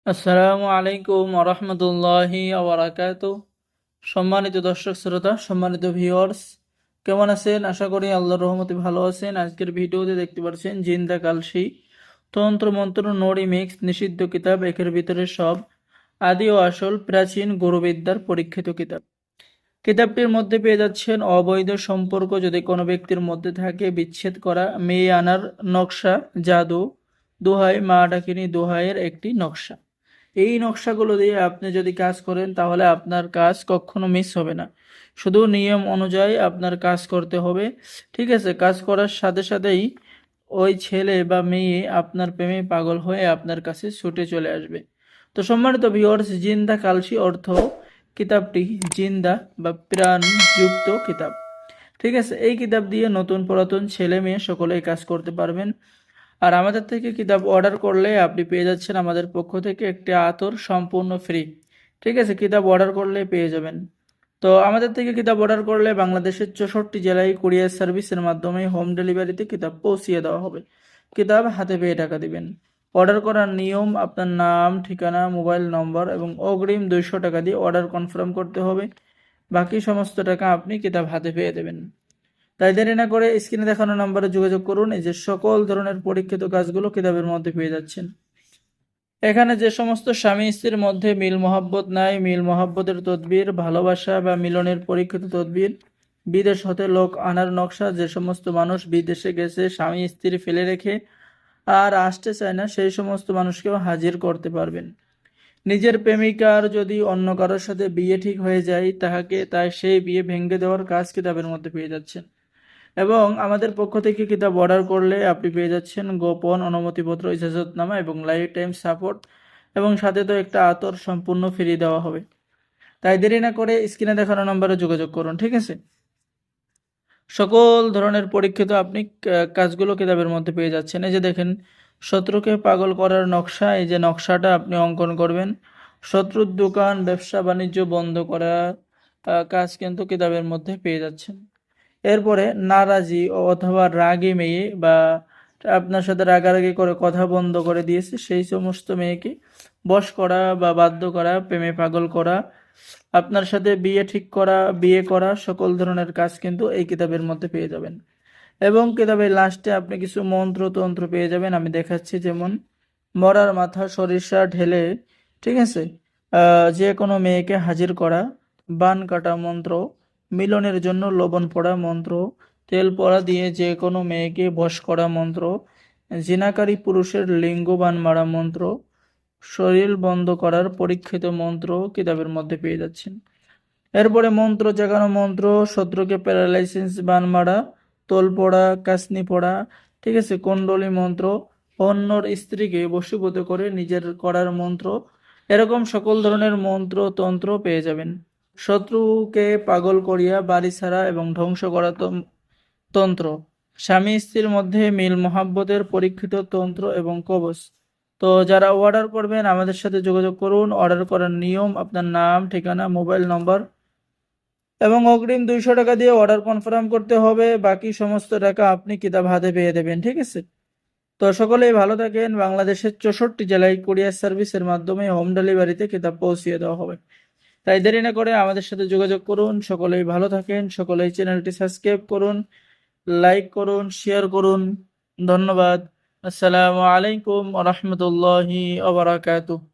আসসালামু আলাইকুম আরহামতুল্লাহি আবরাকাতু। সম্মানিত দর্শক শ্রোতা, সম্মানিত ভিউয়ার্স, কেমন আছেন? আশা করি আল্লাহর রহমতে ভালো আছেন। আজকের ভিডিওতে দেখতে পাচ্ছেন জিন্দা কালসি তন্ত্র মন্ত্র নড়ি মিক্স নিষিদ্ধ কিতাব, একের ভিতরে সব আদি ও আসল প্রাচীন গুরুবিদ্যার পরীক্ষিত কিতাব। কিতাবটির মধ্যে পেয়ে যাচ্ছেন অবৈধ সম্পর্ক যদি কোনো ব্যক্তির মধ্যে থাকে বিচ্ছেদ করা, মেয়ে আনার নকশা, জাদু, দোহাই, মা ডাকিনী দোহাইয়ের একটি নকশা। এই নকশাগুলো দিয়ে আপনি যদি কাজ করেন তাহলে আপনার কাজ কখনো মিস হবে না। শুধু নিয়ম অনুযায়ী আপনার কাজ করতে হবে। ঠিক আছে? কাজ করার সাথে সাথেই ওই ছেলে বা মেয়ে আপনার প্রেমে পাগল হয়ে আপনার কাছে ছুটে চলে আসবে। তো সম্মানিত ভিউয়ার্স, জিন্দা কালসি অর্থ কিতাবটি জিন্দা বা প্রাণ যুক্ত কিতাব। ঠিক আছে? এই কিতাব দিয়ে নতুন পুরাতন ছেলে মেয়ে সকলেই কাজ করতে পারবেন। আর আমাদের থেকে কিতাব অর্ডার করলে আপনি পেয়ে যাচ্ছেন আমাদের পক্ষ থেকে একটি আতর সম্পূর্ণ ফ্রি। ঠিক আছে? কিতাব অর্ডার করলে পেয়ে যাবেন। তো আমাদের থেকে কিতাব অর্ডার করলে বাংলাদেশের 64 জেলায় কুরিয়ার সার্ভিসের মাধ্যমে হোম ডেলিভারিতে কিতাব পৌঁছিয়ে দেওয়া হবে। কিতাব হাতে পেয়ে টাকা দিবেন। অর্ডার করার নিয়ম: আপনার নাম, ঠিকানা, মোবাইল নম্বর এবং অগ্রিম 200 টাকা দিয়ে অর্ডার কনফার্ম করতে হবে। বাকি সমস্ত টাকা আপনি কিতাব হাতে পেয়ে দেবেন। তাই দেরি না করে স্ক্রিনে দেখানো নম্বরে যোগাযোগ করুন। এই যে সকল ধরনের পরীক্ষিত কাজগুলো কিতাবের মধ্যে পেয়ে যাচ্ছেন। এখানে যে সমস্ত স্বামী স্ত্রীর মধ্যে মিল মহাব্বত নাই, মিল মহাব্বতের তদবির, ভালোবাসা বা মিলনের পরীক্ষিত তদবির, বিদেশ হতে লোক আনার নকশা, যে সমস্ত মানুষ বিদেশে গেছে স্বামী স্ত্রী ফেলে রেখে আর আসতে চায় না, সেই সমস্ত মানুষকেও হাজির করতে পারবেন। নিজের প্রেমিকার যদি অন্য কারোর সাথে বিয়ে ঠিক হয়ে যায় তাই সেই বিয়ে ভেঙে দেওয়ার কাজ কিতাবের মধ্যে পেয়ে যাচ্ছেন। এবং আমাদের পক্ষ থেকে কিতাব অর্ডার করলে আপনি পেয়ে যাচ্ছেন গোপন অনুমতিপত্র, ইজাজতনামা এবং লাইফ টাইম সাপোর্ট, এবং সাথে তো একটা আতর সম্পূর্ণ ফিরিয়ে দেওয়া হবে। তাই দেরি না করে স্ক্রিনে দেখানো নম্বরে যোগাযোগ করুন। ঠিক আছে? সকল ধরনের পরীক্ষিত আপনি কাজগুলো কিতাবের মধ্যে পেয়ে যাচ্ছেন। এই যে দেখেন, শত্রুকে পাগল করার নকশা, এই যে নকশাটা আপনি অঙ্কন করবেন। শত্রুর দোকান ব্যবসা বাণিজ্য বন্ধ করা কাজ কিন্তু কিতাবের মধ্যে পেয়ে যাচ্ছেন। এরপরে নারাজি অথবা রাগী মেয়ে বা আপনার সাথে রাগারাগি করে কথা বন্ধ করে দিয়েছে সেই সমস্ত মেয়েকে বশ করা বা বাধ্য করা, প্রেমে পাগল করা, আপনার সাথে বিয়ে ঠিক করা, বিয়ে করা, সকল ধরনের কাজ কিন্তু এই কিতাবের মধ্যে পেয়ে যাবেন। এবং কিতাবের লাস্টে আপনি কিছু মন্ত্র তন্ত্র পেয়ে যাবেন, আমি দেখাচ্ছি। যেমন মরার মাথা সরিষা ঢেলে, ঠিক আছে, যে কোনো মেয়েকে হাজির করা, বান কাটা মন্ত্র, মিলনের জন্য লবণ পড়া মন্ত্র, তেল পড়া দিয়ে যে কোনো মেয়েকে বশ করা মন্ত্র, জিনাকারী পুরুষের লিঙ্গবান মারা মন্ত্র, শরীর বন্ধ করার পরীক্ষিত মন্ত্র কিতাবের মধ্যে পেয়ে যাচ্ছেন। এরপরে মন্ত্র জাগানো মন্ত্র, শত্রুকে প্যারালাইসিস বান মারা, তোল পড়া, কাসনি পড়া, ঠিক আছে, কুণ্ডলী মন্ত্র, অন্যর স্ত্রীকে বশীভূত করে নিজের করার মন্ত্র, এরকম সকল ধরনের মন্ত্র তন্ত্র পেয়ে যাবেন। শত্রুকে পাগল করিয়া বাড়ি ছাড়া এবং ধ্বংস করা তন্ত্র, স্বামী স্ত্রীর মধ্যে মিল মহাব্বতের পরীক্ষিত তন্ত্র এবং কবচ। তো যারা অর্ডার করবেন আমাদের সাথে যোগাযোগ করুন। অর্ডার করার নিয়ম: আপনার নাম, ঠিকানা, মোবাইল নম্বর এবং অগ্রিম 200 টাকা দিয়ে অর্ডার কনফার্ম করতে হবে। বাকি সমস্ত টাকা আপনি কিতাব হাতে পেয়ে দেবেন। ঠিক আছে? তো সকলেই ভালো থাকেন। বাংলাদেশের 64 জেলায় কুরিয়ার সার্ভিসের মাধ্যমে হোম ডেলিভারিতে কিতাব পৌঁছিয়ে দেওয়া হবে। তাই দেরি না করে আমাদের সাথে যোগাযোগ করুন। সকলেই ভালো থাকেন। সকলেই চ্যানেলটি সাবস্ক্রাইব করুন, লাইক করুন, শেয়ার করুন। ধন্যবাদ। আসসালামু আলাইকুম ওয়া রাহমাতুল্লাহি ওয়া বারাকাতুহু।